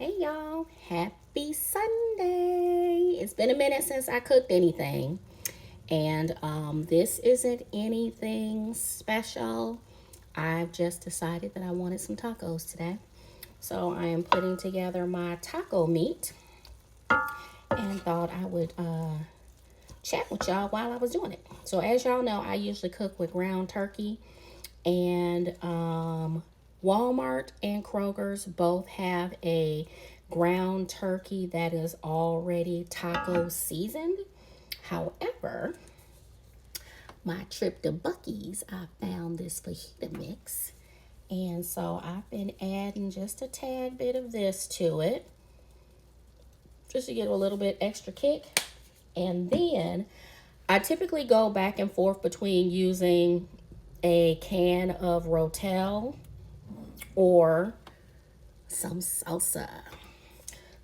Hey y'all, happy Sunday. It's been a minute since I cooked anything, and this isn't anything special. I've just decided that I wanted some tacos today. So I am putting together my taco meat and thought I would chat with y'all while I was doing it. So as y'all know, I usually cook with ground turkey, and Walmart and Kroger's both have a ground turkey that is already taco seasoned. However, my trip to Bucky's, I found this fajita mix. And so I've been adding just a tad bit of this to it, just to get a little bit extra kick. And then I typically go back and forth between using a can of Rotel or some salsa.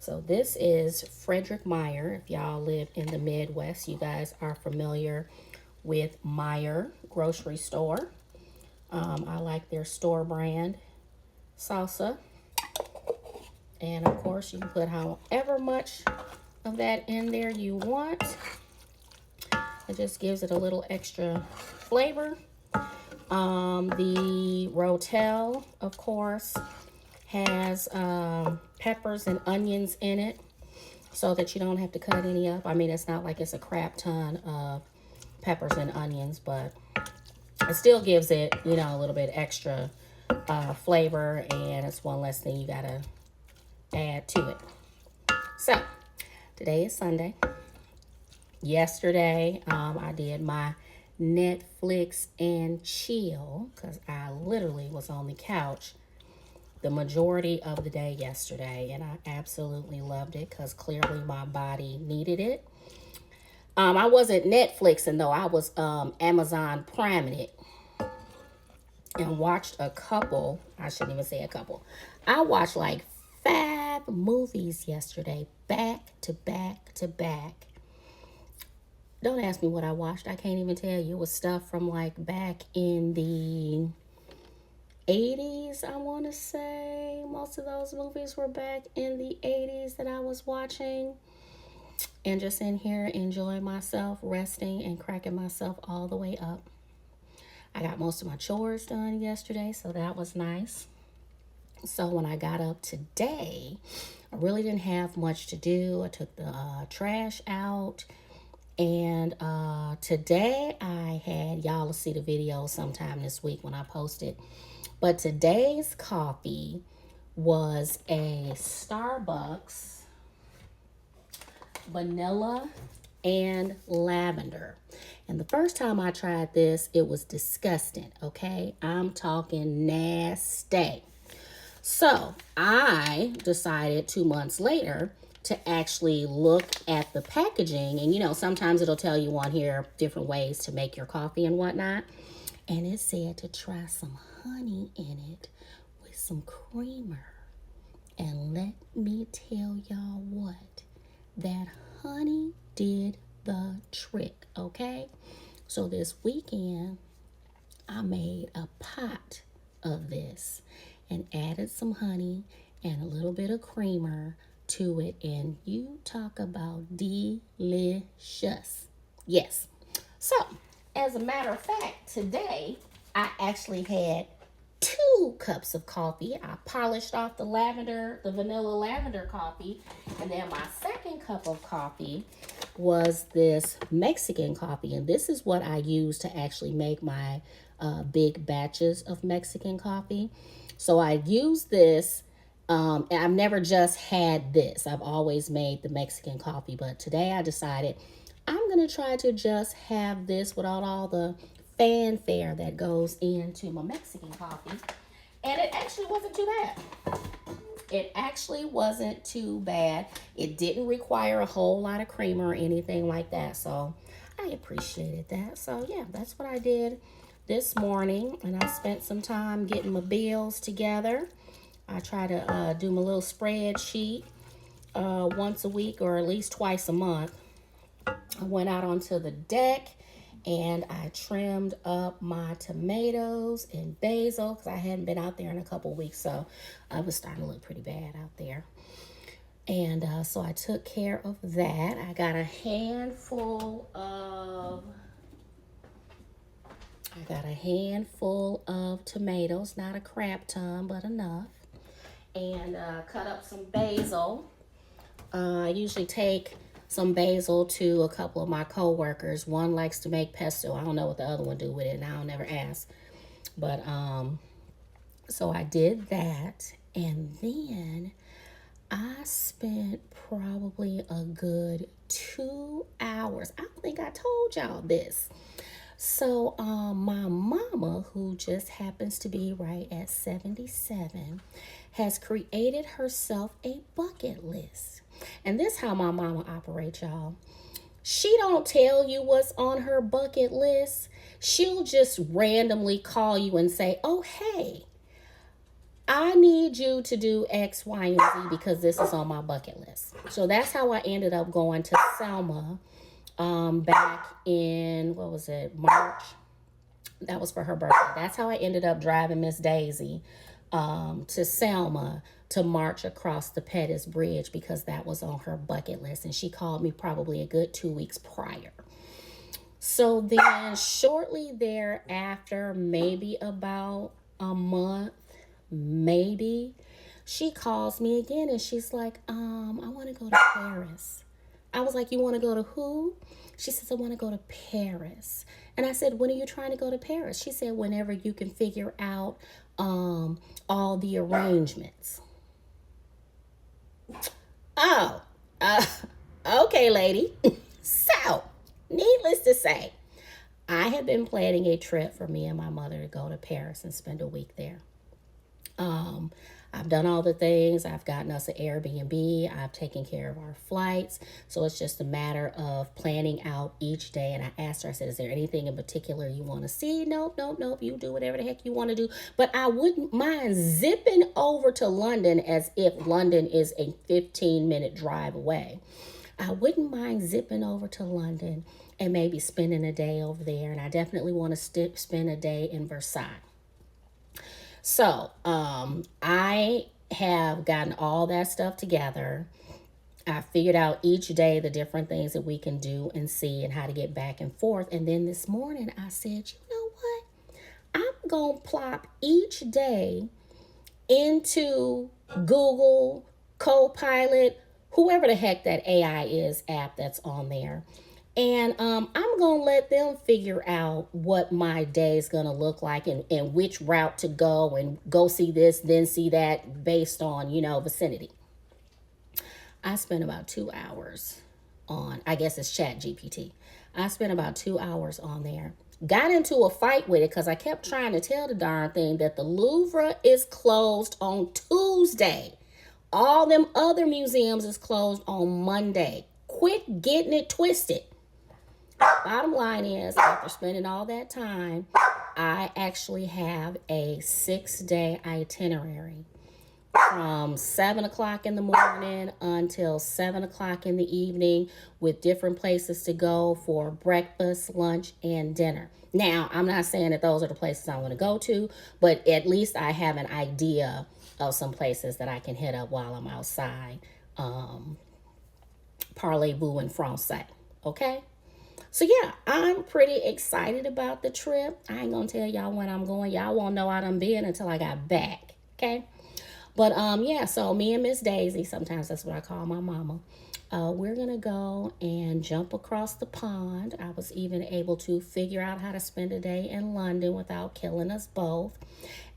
So this is Frederick Meyer. If y'all live in the Midwest, you guys are familiar with Meyer grocery store. I like their store brand salsa. And of course, you can put however much of that in there you want. It just gives it a little extra flavor. The Rotel, of course, has peppers and onions in it so that you don't have to cut any up. I mean, it's not like it's a crap ton of peppers and onions, but it still gives it, a little bit extra flavor, and it's one less thing you gotta add to it. So, today is Sunday. Yesterday, I did my Netflix and chill because I literally was on the couch the majority of the day yesterday, and I absolutely loved it because clearly my body needed it. I wasn't Netflixing though. I was Amazon Priming it and watched a couple. I shouldn't even say a couple. I watched like 5 movies yesterday, back to back to back. Don't ask me what I watched. I can't even tell you. It was stuff from like back in the 80s, I want to say. Most of those movies were back in the 80s that I was watching. And just in here enjoying myself, resting and cracking myself all the way up. I got most of my chores done yesterday, so that was nice. So when I got up today, I really didn't have much to do. I took the trash out. And today I had, y'all will see the video sometime this week when I post it. But today's coffee was a Starbucks vanilla and lavender. And the first time I tried this, it was disgusting, okay? I'm talking nasty. So I decided 2 months later to actually look at the packaging. And sometimes it'll tell you on here different ways to make your coffee and whatnot. And it said to try some honey in it with some creamer. And let me tell y'all what, that honey did the trick, okay? So this weekend, I made a pot of this and added some honey and a little bit of creamer to it, and you talk about delicious. Yes. So, as a matter of fact, today I actually had 2 cups of coffee. I polished off the vanilla lavender coffee, and then my second cup of coffee was this Mexican coffee, and this is what I use to actually make my big batches of Mexican coffee. So I use this. I've never just had this. I've always made the Mexican coffee, but today I decided I'm going to try to just have this without all the fanfare that goes into my Mexican coffee. And it actually wasn't too bad. It actually wasn't too bad. It didn't require a whole lot of creamer or anything like that. So I appreciated that. So yeah, that's what I did this morning. And I spent some time getting my bills together. I try to do my little spreadsheet once a week or at least twice a month. I went out onto the deck And I trimmed up my tomatoes and basil because I hadn't been out there in a couple weeks, so I was starting to look pretty bad out there. And so I took care of that. I got a handful of tomatoes, not a crap ton, but enough. And cut up some basil. I usually take some basil to a couple of my coworkers. One likes to make pesto. I don't know what the other one do with it, and I'll never ask. But so I did that, and then I spent probably a good 2 hours. I don't think I told y'all this. So my mama, who just happens to be right at 77, has created herself a bucket list. And this is how my mama operates, y'all. She don't tell you what's on her bucket list. She'll just randomly call you and say, oh, hey, I need you to do X, Y, and Z because this is on my bucket list. So that's how I ended up going to Selma back in, what was it, March? That was for her birthday. That's how I ended up driving Miss Daisy to Selma to march across the Pettis Bridge because that was on her bucket list. And she called me probably a good 2 weeks prior. So then shortly thereafter, maybe about a month, maybe, she calls me again and she's like, I want to go to Paris. I was like, you want to go to who? She says, I want to go to Paris. And I said, when are you trying to go to Paris? She said, whenever you can figure out all the arrangements. Oh, okay, lady. So, needless to say, I had been planning a trip for me and my mother to go to Paris and spend a week there. I've done all the things. I've gotten us an Airbnb. I've taken care of our flights. So it's just a matter of planning out each day. And I asked her, I said, is there anything in particular you want to see? Nope. You do whatever the heck you want to do. But I wouldn't mind zipping over to London as if London is a 15-minute drive away. I wouldn't mind zipping over to London and maybe spending a day over there. And I definitely want to spend a day in Versailles. So, I have gotten all that stuff together. I figured out each day the different things that we can do and see and how to get back and forth. And then this morning I said, you know what? I'm going to plop each day into Google, Copilot, whoever the heck that AI is app that's on there. And I'm going to let them figure out what my day is going to look like and which route to go and go see this, then see that based on, vicinity. I spent about 2 hours on, I guess it's Chat GPT. I spent about 2 hours on there. Got into a fight with it because I kept trying to tell the darn thing that the Louvre is closed on Tuesday. All them other museums is closed on Monday. Quit getting it twisted. Bottom line is, after spending all that time, I actually have a 6-day itinerary from 7 o'clock in the morning until 7 o'clock in the evening with different places to go for breakfast, lunch, and dinner. Now, I'm not saying that those are the places I want to go to, but at least I have an idea of some places that I can hit up while I'm outside. Parlez-vous in Francais, okay? So yeah, I'm pretty excited about the trip. I ain't gonna tell y'all when I'm going. Y'all won't know I done been until I got back, okay? But yeah, so me and Miss Daisy, sometimes that's what I call my mama, we're gonna go and jump across the pond. I was even able to figure out how to spend a day in London without killing us both.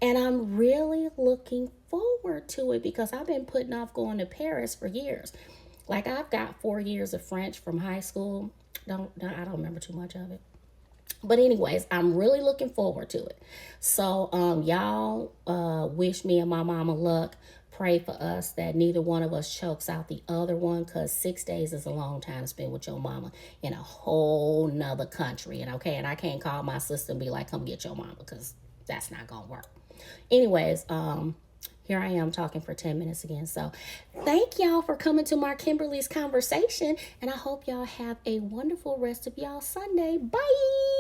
And I'm really looking forward to it because I've been putting off going to Paris for years. Like, I've got 4 years of French from high school. I don't remember too much of it. But anyways, I'm really looking forward to it. So y'all wish me and my mama luck. Pray for us that neither one of us chokes out the other one, because 6 days is a long time to spend with your mama in a whole nother country. And okay, and I can't call my sister and be like, come get your mama, because that's not gonna work. Anyways, here I am talking for 10 minutes again. So thank y'all for coming to my Kimberly's conversation. And I hope y'all have a wonderful rest of y'all Sunday. Bye.